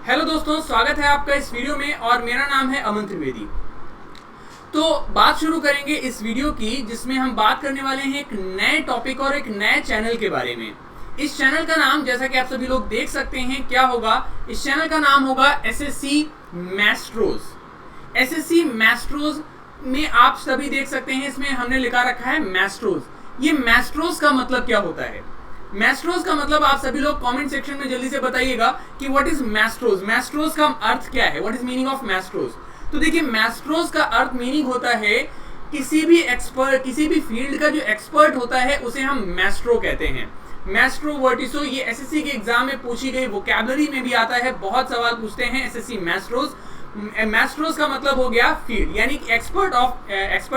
Hello दोस्तों, स्वागत है आपका इस वीडियो में और मेरा नाम है अमन त्रिवेदी। तो बात शुरू करेंगे इस वीडियो की, जिसमें हम बात करने वाले हैं एक नए टॉपिक और एक नए चैनल के बारे में। इस चैनल का नाम, जैसा कि आप सभी लोग देख सकते हैं, क्या होगा? इस चैनल का नाम होगा एसएससी मैस्ट्रोज। एसएससी मैस्ट्रोज में आप सभी देख सकते हैं, इसमें हमने लिखा रखा है मैस्ट्रोज। ये मैस्ट्रोज का मतलब क्या होता है? मैस्ट्रोज का मतलब आप सभी लोग कमेंट सेक्शन में जल्दी से बताइएगा कि व्हाट इज मैस्ट्रोज। मैस्ट्रोज का अर्थ क्या है? What is meaning of maestros? तो देखिए, मैस्ट्रोज का अर्थ मीनिंग होता है किसी भी एक्सपर्ट, किसी भी फील्ड का जो एक्सपर्ट होता है उसे हम मैस्ट्रो कहते हैं। मैस्ट्रो वर्टिसो, ये एसएससी के एग्जाम में पूछी गई वोकैबुलरी में भी आता है। बहुत सवाल पूछते हैं एसएससी मैस्ट्रोज। मैस्ट्रोज का मतलब हो गया फील्ड, यानी कि एक्सपर्ट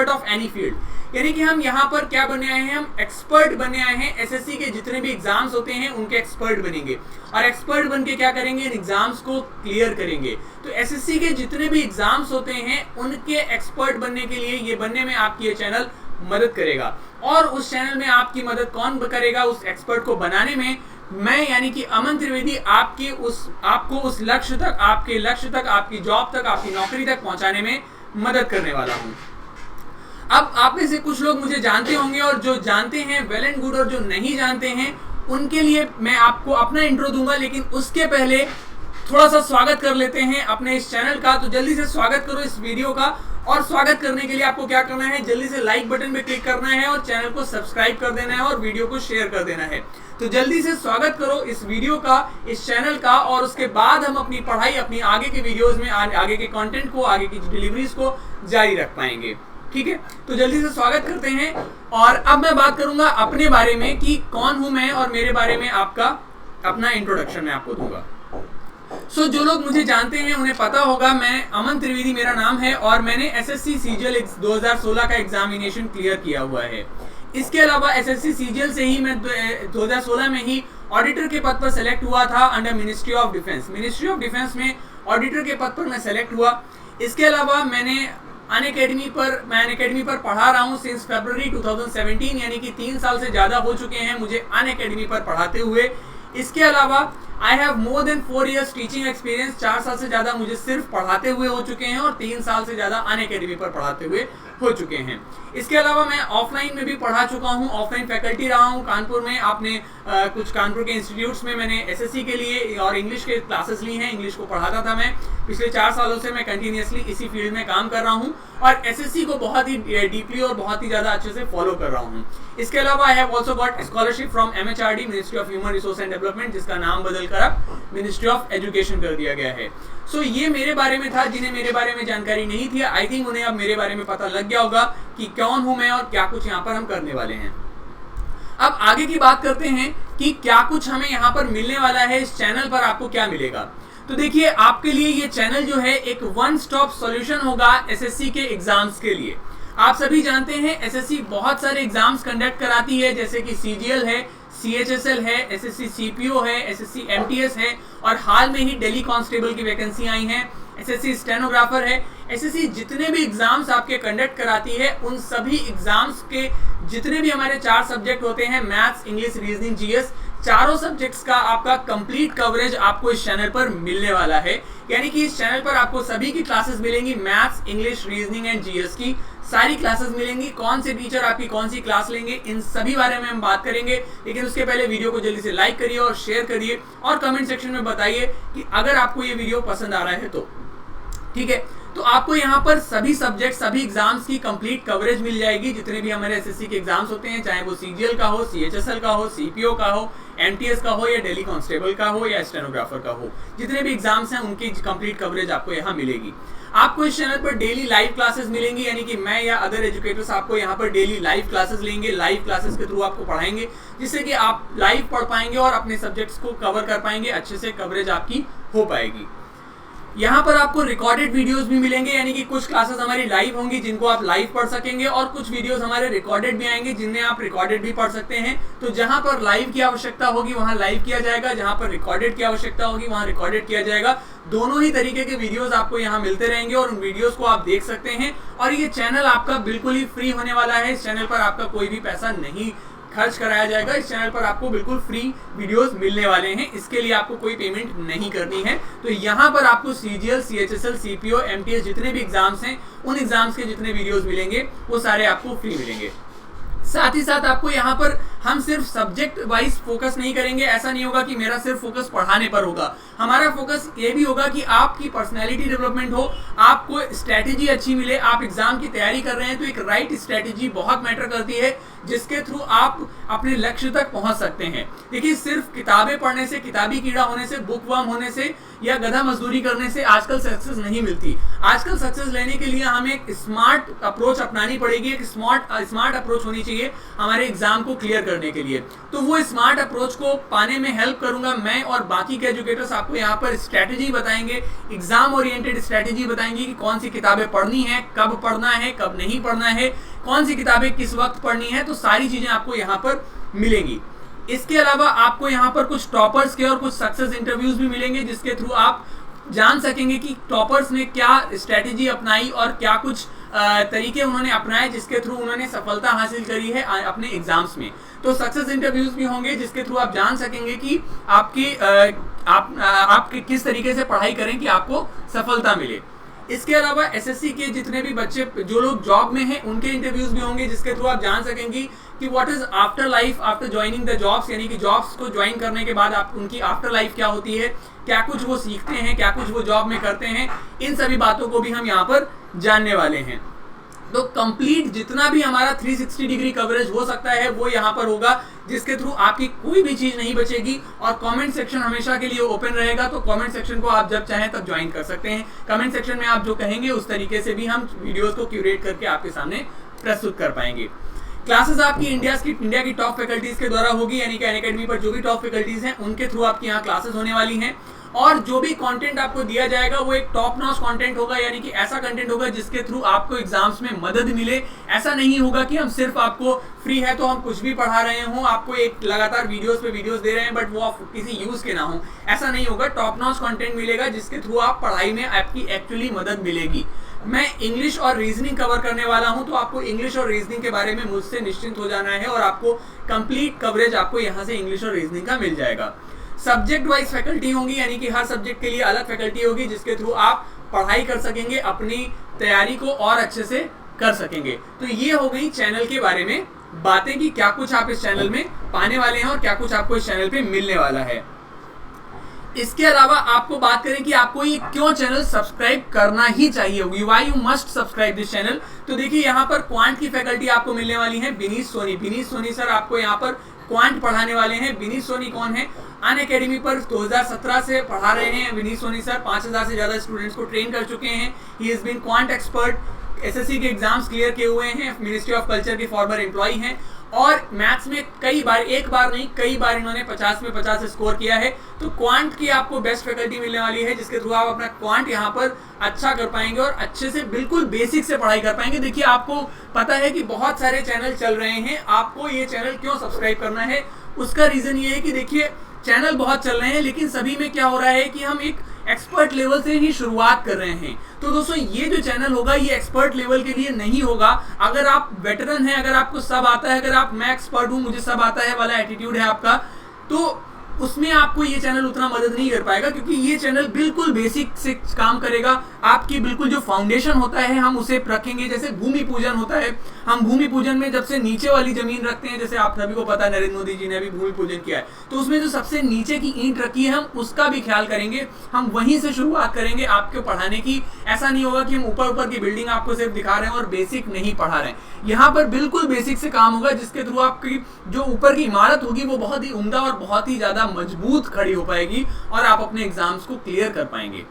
ऑफ एनी फील्ड। यानी कि हम यहाँ पर क्या बने आए हैं? हम एक्सपर्ट बने आए हैं। एसएससी के जितने भी एग्जाम्स होते हैं उनके एक्सपर्ट बनेंगे और एक्सपर्ट बन के क्या करेंगे? इन एग्जाम्स को क्लियर करेंगे। तो एसएससी के जितने भी एग्जाम्स होते हैं उनके एक्सपर्ट बनने के लिए, ये बनने में आपकी ये चैनल मदद करेगा। और उस चैनल में आपकी मदद कौन करेगा? उस एक्सपर्ट को बनाने में मैं, यानी कि अमन त्रिवेदी, आपको उस लक्ष्य तक, आपके लक्ष्य तक, आपकी जॉब तक, आपकी नौकरी तक पहुंचाने में मदद करने वाला हूं। अब आप में से कुछ लोग मुझे जानते होंगे, और जो जानते हैं वेल एंड गुड, और जो नहीं जानते हैं उनके लिए मैं आपको अपना इंट्रो दूंगा। लेकिन उसके पहले थोड़ा सा स्वागत कर लेते हैं अपने इस चैनल का। तो जल्दी से स्वागत करो इस वीडियो का, और स्वागत करने के लिए आपको क्या करना है? जल्दी से लाइक बटन पे क्लिक करना है और चैनल को सब्सक्राइब कर देना है और वीडियो को शेयर कर देना है। तो जल्दी से स्वागत करो इस वीडियो का, इस चैनल का, और उसके बाद हम अपनी पढ़ाई, अपनी आगे के वीडियोस में आगे के कंटेंट को, आगे की डिलीवरीज को जारी रख पाएंगे। ठीक है, तो जल्दी से स्वागत करते हैं। और अब मैं बात करूंगा अपने बारे में कि कौन हूं मैं, और मेरे बारे में अपना इंट्रोडक्शन मैं आपको दूंगा। जो लोग मुझे जानते हैं उन्हें पता होगा, मैं अमन त्रिवेदी मेरा नाम है और मैंने एसएससी सीजीएल 2016 का एग्जामिनेशन क्लियर किया हुआ है। इसके अलावा एसएससी सीजीएल से ही मैं 2016 में ही ऑडिटर के पद पर सेलेक्ट हुआ था under ministry of defence. Ministry of defence में ऑडिटर के पद पर मैं सेलेक्ट हुआ। इसके अलावा मैं अनअकैडमी पर पढ़ा रहा हूँ सिंस फरवरी 2017, यानी कि 3 साल से ज्यादा हो चुके हैं मुझे अनअकैडमी पर पढ़ाते हुए। इसके अलावा I have more than 4 years teaching experience. 4 साल से ज्यादा मुझे सिर्फ पढ़ाते हुए हो चुके हैं और 3 साल से ज्यादा अनअकैडमी पर पढ़ाते हुए हो चुके हैं। इसके अलावा मैं ऑफलाइन में भी पढ़ा चुका हूँ, ऑफलाइन फैकल्टी रहा हूँ कानपुर में। आपने कुछ कानपुर के इंस्टीट्यूट्स में मैंने एसएससी के लिए और इंग्लिश के क्लासेस ली हैं। इंग्लिश को पढ़ाता था मैं। पिछले 4 सालों से मैं कंटिन्यूसली इसी फील्ड में काम कर रहा हूँ और एसएससी को बहुत ही डीपली और बहुत ही ज्यादा अच्छे से फॉलो कर रहा हूँ। इसके अलावा I have also got scholarship from MHRD, ministry of human resource and development, जिसका नाम बदलकर अब मिनिस्ट्री ऑफ एजुकेशन कर दिया गया है। ये मेरे बारे में था। जिन्हें मेरे बारे में जानकारी नहीं थी, आई थिंक उन्हें अब मेरे बारे में पता लग गया होगा कि कौन हूं मैं और क्या कुछ यहाँ पर हम करने वाले हैं। अब आगे की बात करते हैं कि क्या कुछ हमें यहाँ पर मिलने वाला है। इस चैनल पर आपको क्या मिलेगा? तो देखिए, आपके लिए ये चैनल जो है एक वन स्टॉप सॉल्यूशन होगा एसएससी के एग्जाम्स के लिए। आप सभी जानते हैं एसएससी बहुत सारे एग्जाम्स कंडक्ट कराती है, जैसे कि सीजीएल है, सीएचएसएल है, एसएससी सीपीओ है, एसएससी एमटीएस है, और हाल में ही दिल्ली कांस्टेबल की वैकेंसी आई है, एसएससी स्टेनोग्राफर है। एसएससी जितने भी एग्जाम्स आपके कंडक्ट कराती है, उन सभी एग्जाम्स के जितने भी हमारे 4 सब्जेक्ट होते हैं, मैथ्स, इंग्लिश, रीजनिंग, जीएस, चारों सब्जेक्ट्स का आपका कंप्लीट कवरेज आपको इस चैनल पर मिलने वाला है। यानी कि इस चैनल पर आपको सभी की क्लासेस मिलेंगी। Maths, English, reasoning and GS की सारी क्लासेस मिलेंगी। कौन से टीचर आपकी कौन सी क्लास लेंगे, इन सभी बारे में हम बात करेंगे। लेकिन उसके पहले वीडियो को जल्दी से लाइक करिए और शेयर करिए और कमेंट सेक्शन में बताइए कि अगर आपको ये वीडियो पसंद आ रहा है तो। ठीक है, तो आपको यहाँ पर सभी सब्जेक्ट, सभी एग्जाम्स की कंप्लीट कवरेज मिल जाएगी। जितने भी हमारे एसएससी के एग्जाम्स होते हैं, चाहे वो सीजीएल का हो, सीएचएसएल का हो, सीपीओ का हो, एमटीएस का हो, या दिल्ली कांस्टेबल का हो, या स्टेनोग्राफर का हो, जितने भी एग्जाम्स हैं उनकी कंप्लीट कवरेज आपको यहाँ मिलेगी। आपको इस चैनल पर डेली लाइव क्लासेस मिलेंगी, यानी कि मैं या अदर एजुकेटर्स आपको यहाँ पर डेली लाइव क्लासेस लेंगे, लाइव क्लासेस के थ्रू आपको पढ़ाएंगे, जिससे कि आप लाइव पढ़ पाएंगे और अपने सब्जेक्ट्स को कवर कर पाएंगे, अच्छे से कवरेज आपकी हो पाएगी। यहाँ पर आपको रिकॉर्डेड वीडियोस भी मिलेंगे, यानी कि कुछ क्लासेस हमारी लाइव होंगी जिनको आप लाइव पढ़ सकेंगे, और कुछ वीडियोस हमारे रिकॉर्डेड भी आएंगे जिन्हें आप रिकॉर्डेड भी पढ़ सकते हैं। तो जहाँ पर लाइव की आवश्यकता होगी वहाँ लाइव किया जाएगा, जहाँ पर रिकॉर्डेड की आवश्यकता होगी वहाँ रिकॉर्डेड किया जाएगा। दोनों ही तरीके के वीडियोस आपको यहाँ मिलते रहेंगे और उन वीडियोस को आप देख सकते हैं। और ये चैनल आपका बिल्कुल ही फ्री होने वाला है। इस चैनल पर आपका कोई भी पैसा नहीं खर्च कराया जाएगा। इस चैनल पर आपको बिल्कुल फ्री वीडियोस मिलने वाले हैं, इसके लिए आपको कोई पेमेंट नहीं करनी है। तो यहाँ पर आपको CGL, CHSL, CPO, MTS जितने भी एग्जाम्स हैं उन एग्जाम्स के जितने वीडियोस मिलेंगे वो सारे आपको फ्री मिलेंगे। साथ ही साथ आपको यहाँ पर हम सिर्फ सब्जेक्ट वाइज फोकस नहीं करेंगे। ऐसा नहीं होगा कि मेरा सिर्फ फोकस पढ़ाने पर होगा, हमारा फोकस ये भी होगा कि आपकी पर्सनैलिटी डेवलपमेंट हो, आपको स्ट्रैटेजी अच्छी मिले। आप एग्जाम की तैयारी कर रहे हैं तो एक राइट स्ट्रैटेजी बहुत मैटर करती है, जिसके थ्रू आप अपने लक्ष्य तक पहुंच सकते हैं। देखिए, सिर्फ किताबें पढ़ने से, किताबी कीड़ा होने से, बुकवर्म होने से या गधा मजदूरी करने से आजकल सक्सेस नहीं मिलती। आजकल सक्सेस लेने के लिए हमें एक स्मार्ट अप्रोच अपनानी पड़ेगी, एक स्मार्ट अप्रोच होनी चाहिए हमारे एग्जाम को क्लियर करने के लिए। तो वो स्मार्ट अप्रोच को पाने में हेल्प करूंगा मैं, और बाकी के एजुकेटर्स आपको यहाँ पर स्ट्रैटेजी बताएंगे, एग्जाम ओरिएंटेड स्ट्रैटेजी बताएंगे कि कौन सी किताबें पढ़नी है, कब पढ़ना है, कब नहीं पढ़ना है, कौन सी किताबें किस वक्त पढ़नी है। तो सारी चीजें आपको यहाँ पर मिलेंगी। इसके अलावा आपको यहाँ पर कुछ टॉपर्स के और कुछ सक्सेस इंटरव्यूज भी मिलेंगे, जिसके थ्रू आप जान सकेंगे कि टॉपर्स ने क्या स्ट्रैटेजी अपनाई और क्या कुछ तरीके उन्होंने अपनाए जिसके थ्रू उन्होंने सफलता हासिल करी है अपने एग्जाम्स में। तो सक्सेस इंटरव्यूज भी होंगे जिसके थ्रू आप जान सकेंगे कि आपकी किस तरीके से पढ़ाई करें कि आपको सफलता मिले। इसके अलावा एसएससी के जितने भी बच्चे जो लोग जॉब में हैं उनके इंटरव्यूज भी होंगे, जिसके थ्रू आप जान सकेंगे कि what is after life after joining the jobs, यानी कि जॉब्स को ज्वाइन करने के बाद आप उनकी आफ्टर लाइफ क्या होती है, क्या कुछ वो सीखते हैं, क्या कुछ वो जॉब में करते हैं। इन सभी बातों को भी हम यहाँ पर जानने वाले हैं। तो कंप्लीट जितना भी हमारा 360 डिग्री कवरेज हो सकता है वो यहाँ पर होगा, जिसके थ्रू आपकी कोई भी चीज नहीं बचेगी। और कमेंट सेक्शन हमेशा के लिए ओपन रहेगा, तो कमेंट सेक्शन को आप जब चाहें तब ज्वाइन कर सकते हैं। कमेंट सेक्शन में आप जो कहेंगे उस तरीके से भी हम वीडियोस को क्यूरेट करके आपके सामने प्रस्तुत कर पाएंगे। क्लासेस आपकी इंडिया की टॉप फैकल्टीज के द्वारा होगी, यानी कि अनअकैडमी पर जो भी टॉप फैकल्टीज हैं उनके थ्रू आपकी यहाँ क्लासेस होने वाली हैं। और जो भी कंटेंट आपको दिया जाएगा वो एक टॉप नॉच कंटेंट होगा, यानी कि ऐसा कंटेंट होगा जिसके थ्रू आपको एग्जाम्स में मदद मिले। ऐसा नहीं होगा कि हम सिर्फ आपको फ्री है तो हम कुछ भी पढ़ा रहे हों, आपको एक लगातार वीडियोस पे वीडियोस दे रहे हैं बट वो किसी यूज के ना हो, ऐसा नहीं होगा। टॉप नॉच कंटेंट मिलेगा जिसके थ्रू आप पढ़ाई में आपकी एक्चुअली मदद मिलेगी। मैं इंग्लिश और रीजनिंग कवर करने वाला हूं, तो आपको इंग्लिश और रीजनिंग के बारे में मुझसे निश्चिंत हो जाना है, और आपको कंप्लीट कवरेज आपको यहां से इंग्लिश और रीजनिंग का मिल जाएगा। सब्जेक्ट वाइज फैकल्टी होंगी, यानी कि हर सब्जेक्ट के लिए अलग फैकल्टी होगी, जिसके थ्रू आप पढ़ाई कर सकेंगे, अपनी तैयारी को और अच्छे से कर सकेंगे। तो ये हो गई चैनल के बारे में बातें कि क्या कुछ आप इस चैनल में पाने वाले हैं और क्या कुछ आपको इस चैनल पे मिलने वाला है। इसके अलावा आपको बात करें कि आपको ये क्यों चैनल सब्सक्राइब करना ही चाहिए, why you must subscribe this channel. तो देखिए, यहाँ पर क्वांट की फैकल्टी आपको मिलने वाली है, विनीत सोनी सर आपको यहाँ पर क्वांट पढ़ाने वाले हैं। विनीत सोनी कौन है? अनअकैडमी पर 2017 से पढ़ा रहे हैं विनीत सोनी सर। 5000 से ज्यादा स्टूडेंट्स को ट्रेन कर चुके हैं। He is been quant expert, SSC के एग्जाम्स क्लियर किए हुए हैं, मिनिस्ट्री ऑफ कल्चर के फॉर्मर एम्प्लॉय हैं, और मैथ्स में कई बार, एक बार नहीं कई बार इन्होंने 50 में 50 स्कोर किया है। तो क्वांट की आपको बेस्ट फैकल्टी मिलने वाली है, जिसके थ्रू आप अपना क्वांट यहाँ पर अच्छा कर पाएंगे और अच्छे से बिल्कुल बेसिक से पढ़ाई कर पाएंगे। देखिए, आपको पता है कि बहुत सारे चैनल चल रहे हैं, आपको ये चैनल क्यों सब्सक्राइब करना है? उसका रीजन ये है कि देखिए, चैनल बहुत चल रहे हैं, लेकिन सभी में क्या हो रहा है कि हम एक एक्सपर्ट लेवल से ही शुरुआत कर रहे हैं। तो दोस्तों, ये जो चैनल होगा ये एक्सपर्ट लेवल के लिए नहीं होगा। अगर आप वेटरन हैं, अगर आपको सब आता है, अगर आप मैं एक्सपर्ट हूं, मुझे सब आता है वाला एटीट्यूड है आपका, तो उसमें आपको ये चैनल उतना मदद नहीं कर पाएगा, क्योंकि ये चैनल बिल्कुल बेसिक से काम करेगा। आपकी बिल्कुल जो फाउंडेशन होता है हम उसे रखेंगे। जैसे भूमि पूजन होता है, हम भूमि पूजन में जब से नीचे वाली जमीन रखते हैं, जैसे आप सभी को पता है नरेंद्र मोदी जी ने भी भूमि पूजन किया है, तो उसमें जो सबसे नीचे की ईंट रखी है हम उसका भी ख्याल करेंगे। हम वहीं से शुरुआत करेंगे आपको पढ़ाने की। ऐसा नहीं होगा कि हम ऊपर की बिल्डिंग आपको सिर्फ दिखा रहे हैं और बेसिक नहीं पढ़ा रहे हैं। यहाँ पर बिल्कुल बेसिक से काम होगा, जिसके थ्रू आपकी जो ऊपर की इमारत होगी वो बहुत ही उम्दा और बहुत ही ज्यादा मजबूत खड़ी हो पाएगी और आप अपने एग्जाम्स को क्लियर कर पाएंगे।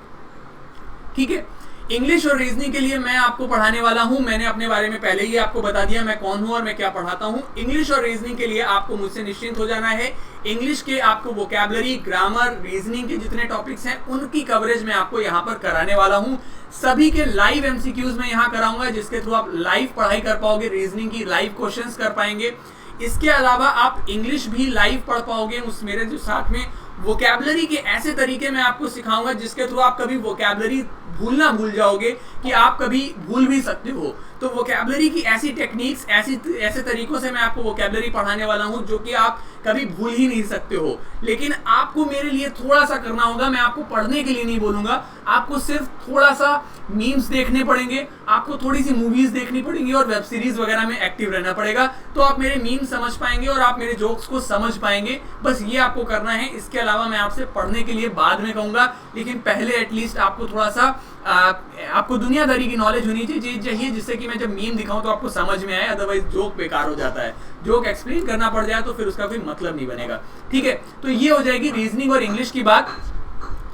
ठीक है, इंग्लिश और रीजनिंग के लिए मैं आपको पढ़ाने वाला हूं। मैंने अपने बारे में पहले ही आपको बता दिया मैं कौन हूं और मैं क्या पढ़ाता हूं। इंग्लिश और रीजनिंग के लिए आपको मुझसे निश्चिंत हो जाना है। इंग्लिश के आपको वोकैबुलरी, ग्रामर, रीजनिंग के जितने टॉपिक्स हैं उनकी कवरेज मैं आपको यहाँ पर कराने वाला हूँ। सभी के लाइव एमसीक्यूज मैं यहाँ कराऊंगा, जिसके थ्रू आप लाइव पढ़ाई कर पाओगे, रीजनिंग की लाइव क्वेश्चंस कर पाएंगे। इसके अलावा आप इंग्लिश भी लाइव पढ़ पाओगे उस मेरे जो साथ में वोकैबुलरी के ऐसे तरीके मैं आपको सिखाऊंगा जिसके थ्रू आप कभी वोकैबुलरी भूल जाओगे कि आप कभी भूल भी सकते हो। तो वोकैबुलरी की ऐसी टेक्निक्स, ऐसे तरीकों से मैं आपको वोकैबुलरी पढ़ाने वाला हूं जो कि आप कभी भूल ही नहीं सकते हो। लेकिन आपको मेरे लिए थोड़ा सा करना होगा, मैं आपको पढ़ने के लिए नहीं बोलूंगा, आपको सिर्फ थोड़ा सा मीम्स देखने पड़ेंगे, आपको थोड़ी सी मूवीज देखनी पड़ेंगी और वेब सीरीज वगैरह में एक्टिव रहना पड़ेगा, तो आप मेरे मीम्स समझ पाएंगे और आप मेरे जोक्स को समझ पाएंगे। बस ये आपको करना है। इसके अलावा मैं आपसे पढ़ने के लिए बाद में कहूंगा, लेकिन पहले एटलीस्ट आपको थोड़ा सा आपको दुनियादारी की नॉलेज होनी चाहिए, जिससे कि मैं जब मीम दिखाऊं तो आपको समझ में आए। अदरवाइज जोक बेकार हो जाता है, जोक एक्सप्लेन करना पड़ जाए तो फिर उसका कोई मतलब नहीं बनेगा। ठीक है, तो ये हो जाएगी रीजनिंग और इंग्लिश की बात।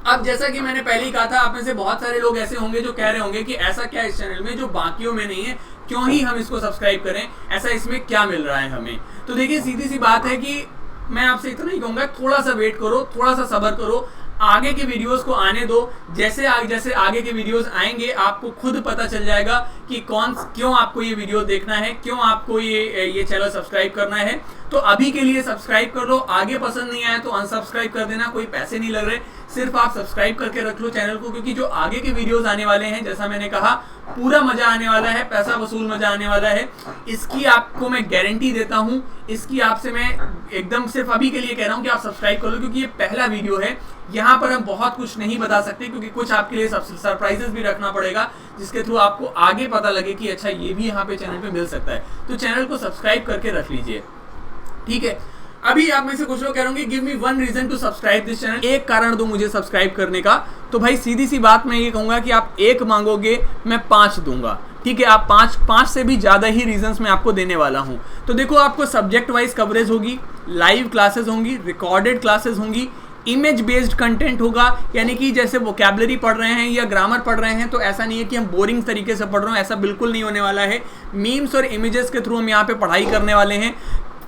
अब जैसा कि मैंने पहले ही कहा था, आप में से बहुत सारे लोग ऐसे होंगे जो कह रहे होंगे कि ऐसा क्या इस चैनल में जो बाकियों में नहीं है, क्यों ही हम इसको सब्सक्राइब करें, ऐसा इसमें क्या मिल रहा है हमें। तो देखिए, सीधी सी बात है कि मैं आपसे इतना ही कहूंगा, थोड़ा सा वेट करो, थोड़ा सा सब्र करो, आगे के वीडियोस को आने दो। जैसे आगे के वीडियोस आएंगे आपको खुद पता चल जाएगा कि क्यों आपको ये वीडियो देखना है, क्यों आपको ये चैनल सब्सक्राइब करना है। तो अभी के लिए सब्सक्राइब कर लो, आगे पसंद नहीं आया तो अनसब्सक्राइब कर देना, कोई पैसे नहीं लग रहे, सिर्फ आप सब्सक्राइब करके रख लो चैनल को, क्योंकि जो आगे के वीडियोस आने वाले हैं, जैसा मैंने कहा, पूरा मजा आने वाला है, पैसा वसूल मजा आने वाला है। इसकी आपको मैं गारंटी देता हूं, इसकी आपसे मैं एकदम सिर्फ अभी के लिए कह रहा हूं कि आप सब्सक्राइब कर लो, क्योंकि ये पहला वीडियो है। यहाँ पर हम बहुत कुछ नहीं बता सकते, क्योंकि कुछ आपके लिए सरप्राइजेस भी रखना पड़ेगा, जिसके थ्रू आपको आगे पता लगे कि अच्छा ये भी यहाँ पे चैनल पे मिल सकता है। तो चैनल को सब्सक्राइब करके रख लीजिए। ठीक है, अभी आप में से कुछ लोग कह रहे होंगे give me one reason to subscribe this channel, एक कारण दो मुझे सब्सक्राइब करने का। तो भाई सीधी सी बात मैं ये कहूंगा कि आप एक मांगोगे, मैं 5 दूंगा। ठीक है, आप पांच से भी ज्यादा ही रीजंस मैं आपको देने वाला हूं। तो देखो, आपको सब्जेक्ट वाइज कवरेज होगी, लाइव क्लासेस होंगी, रिकॉर्डेड क्लासेस होंगी, इमेज बेस्ड कंटेंट होगा, यानी कि जैसे वोकैबुलरी पढ़ रहे हैं या ग्रामर पढ़ रहे हैं तो ऐसा नहीं है कि हम बोरिंग तरीके से पढ़ रहे हैं, ऐसा बिल्कुल नहीं होने वाला है। मीम्स और इमेजेस के थ्रू हम यहाँ पे पढ़ाई करने वाले हैं।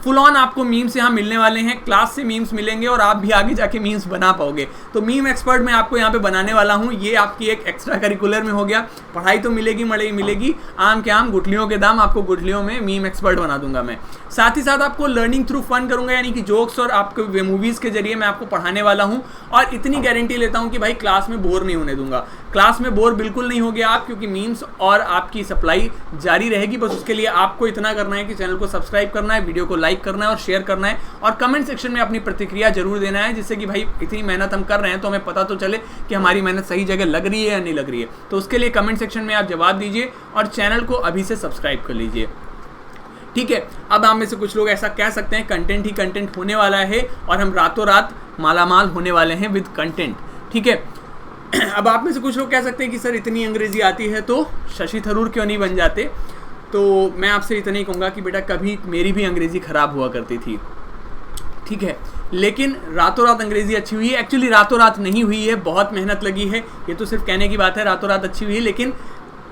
फुल ऑन आपको मीम्स यहाँ मिलने वाले हैं, क्लास से मीम्स मिलेंगे और आप भी आगे जाके मीम्स बना पाओगे। तो मीम एक्सपर्ट मैं आपको यहाँ पे बनाने वाला हूँ, ये आपकी एक एक्स्ट्रा करिकुलर में हो गया। पढ़ाई तो मिलेगी, आम के आम गुठलियों के दाम, आपको गुठलियों में मीम एक्सपर्ट बना दूंगा मैं। साथ ही साथ आपको लर्निंग थ्रू फन करूंगा, यानी कि जोक्स और आपको मूवीज के जरिए मैं आपको पढ़ाने वाला हूँ। और इतनी गारंटी लेता हूँ कि भाई क्लास में बोर नहीं होने दूंगा, क्लास में बोर बिल्कुल नहीं हो गया आप, क्योंकि मीम्स और आपकी सप्लाई जारी रहेगी। बस उसके लिए आपको इतना करना है कि चैनल को सब्सक्राइब करना है, वीडियो को लाइक करना है और शेयर करना है, और कमेंट सेक्शन में अपनी प्रतिक्रिया जरूर देना है, जिससे कि भाई इतनी मेहनत हम कर रहे हैं तो हमें पता तो चले कि हमारी मेहनत सही जगह लग रही है या नहीं लग रही है। तो उसके लिए कमेंट सेक्शन में आप जवाब दीजिए और चैनल को अभी से सब्सक्राइब कर लीजिए। ठीक है, अब आप में से कुछ लोग ऐसा कह सकते हैं कंटेंट ही कंटेंट होने वाला है और हम रातों रात मालामाल होने वाले हैं विद कंटेंट। ठीक है, अब आप में से कुछ लोग कह सकते हैं कि सर इतनी अंग्रेजी आती है तो शशि थरूर क्यों नहीं बन जाते। तो मैं आपसे इतना ही कहूँगा कि बेटा कभी मेरी भी अंग्रेज़ी ख़राब हुआ करती थी, ठीक है, लेकिन रातों रात अंग्रेज़ी अच्छी हुई है। एक्चुअली रातों रात नहीं हुई है, बहुत मेहनत लगी है। ये तो सिर्फ कहने की बात है, रातों रात अच्छी हुई है, लेकिन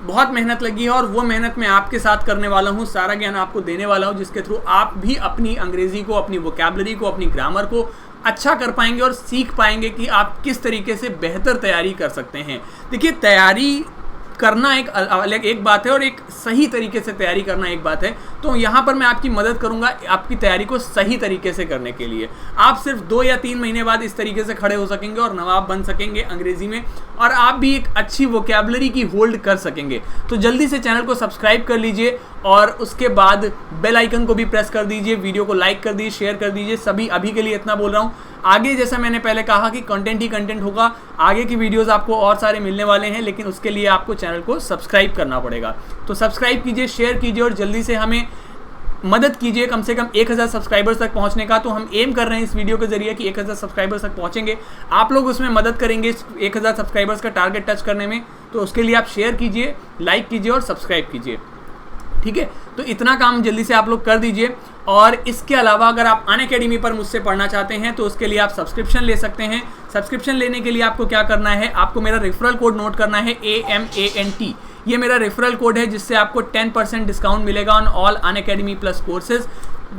बहुत मेहनत लगी है और वो मेहनत मैं आपके साथ करने वाला हूँ, सारा ज्ञान आपको देने वाला हूँ, जिसके थ्रू आप भी अपनी अंग्रेज़ी को, अपनी वोकैबुलरी को, अपनी ग्रामर को अच्छा कर पाएंगे और सीख पाएंगे कि आप किस तरीके से बेहतर तैयारी कर सकते हैं। देखिए, तैयारी करना एक अलग एक बात है और एक सही तरीके से तैयारी करना एक बात है। तो यहाँ पर मैं आपकी मदद करूँगा आपकी तैयारी को सही तरीके से करने के लिए। आप सिर्फ 2 या 3 महीने बाद इस तरीके से खड़े हो सकेंगे और नवाब बन सकेंगे अंग्रेज़ी में, और आप भी एक अच्छी वोकैबुलरी की होल्ड कर सकेंगे। तो जल्दी से चैनल को सब्सक्राइब कर लीजिए और उसके बाद बेल आइकन को भी प्रेस कर दीजिए, वीडियो को लाइक कर दीजिए, शेयर कर दीजिए। सभी अभी के लिए इतना बोल रहा हूँ। आगे जैसा मैंने पहले कहा कि कंटेंट ही कंटेंट होगा, आगे की वीडियोस आपको और सारे मिलने वाले हैं, लेकिन उसके लिए आपको चैनल को सब्सक्राइब करना पड़ेगा। तो सब्सक्राइब कीजिए, शेयर कीजिए और जल्दी से हमें मदद कीजिए कम से कम 1000 सब्सक्राइबर्स तक पहुंचने का। तो हम एम कर रहे हैं इस वीडियो के जरिए कि 1000 सब्सक्राइबर्स तक पहुंचेंगे। आप लोग उसमें मदद करेंगे 1000 सब्सक्राइबर्स का टारगेट टच करने में। तो उसके लिए आप शेयर कीजिए, लाइक कीजिए और सब्सक्राइब कीजिए, ठीक है। तो इतना काम जल्दी से आप लोग कर दीजिए। और इसके अलावा अगर आप अनअकैडमी पर मुझसे पढ़ना चाहते हैं तो उसके लिए आप सब्सक्रिप्शन ले सकते हैं। सब्सक्रिप्शन लेने के लिए आपको क्या करना है, आपको मेरा रेफरल कोड नोट करना है AMANT। ये मेरा रेफरल कोड है जिससे आपको 10% डिस्काउंट मिलेगा on all Unacademy plus courses.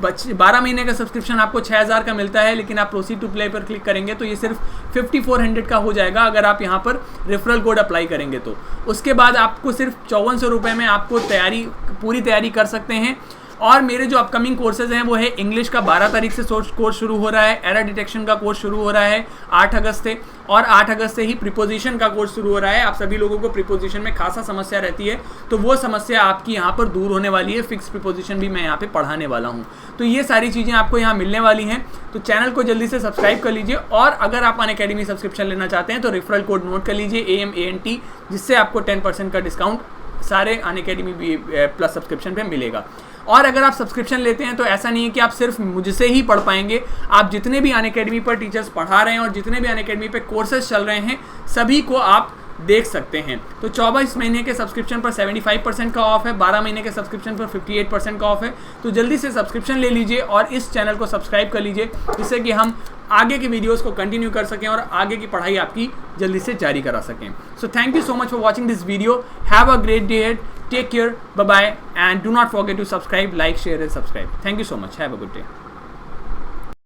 12 महीने का सब्सक्रिप्शन आपको 6000 का मिलता है, लेकिन आप प्रोसीड टू प्ले पर क्लिक करेंगे तो ये सिर्फ 5400 का हो जाएगा अगर आप यहाँ पर रेफरल कोड अप्लाई करेंगे तो। उसके बाद आपको सिर्फ 5400 रुपये में आपको पूरी तैयारी कर सकते हैं। और मेरे जो अपकमिंग कोर्सेज हैं वो है इंग्लिश का 12 तारीख से कोर्स शुरू हो रहा है, एरर डिटेक्शन का कोर्स शुरू हो रहा है 8 अगस्त से, और 8 अगस्त से ही प्रीपोजिशन का कोर्स शुरू हो रहा है। आप सभी लोगों को प्रीपोजिशन में खासा समस्या रहती है, तो वो समस्या आपकी यहाँ पर दूर होने वाली है। फिक्स प्रीपोजिशन भी मैं यहाँ पे पढ़ाने वाला हूँ, तो ये सारी चीज़ें आपको यहाँ मिलने वाली हैं। तो चैनल को जल्दी से सब्सक्राइब कर लीजिए, और अगर आप अनअकैडमी सब्सक्रिप्शन लेना चाहते हैं तो रेफरल कोड नोट कर लीजिए AMANT, जिससे आपको 10% का डिस्काउंट सारे अनअकैडमी प्लस सब्सक्रिप्शन पे मिलेगा। और अगर आप सब्सक्रिप्शन लेते हैं तो ऐसा नहीं है कि आप सिर्फ मुझसे ही पढ़ पाएंगे, आप जितने भी अनअकैडमी पर टीचर्स पढ़ा रहे हैं और जितने भी अनअकैडमी पे कोर्सेज चल रहे हैं सभी को आप देख सकते हैं। तो 24 महीने के सब्सक्रिप्शन पर 75% का ऑफ है, 12 महीने के सब्सक्रिप्शन पर 58% का ऑफ है। तो जल्दी से सब्सक्रिप्शन ले लीजिए और इस चैनल को सब्सक्राइब कर लीजिए, जिससे कि हम आगे की वीडियोस को कंटिन्यू कर सकें और आगे की पढ़ाई आपकी जल्दी से जारी करा सकें। So thank you so much for watching this video. Have a great day, take care, bye bye, and do not forget to subscribe, like, share and subscribe. Thank you so much, have a good day.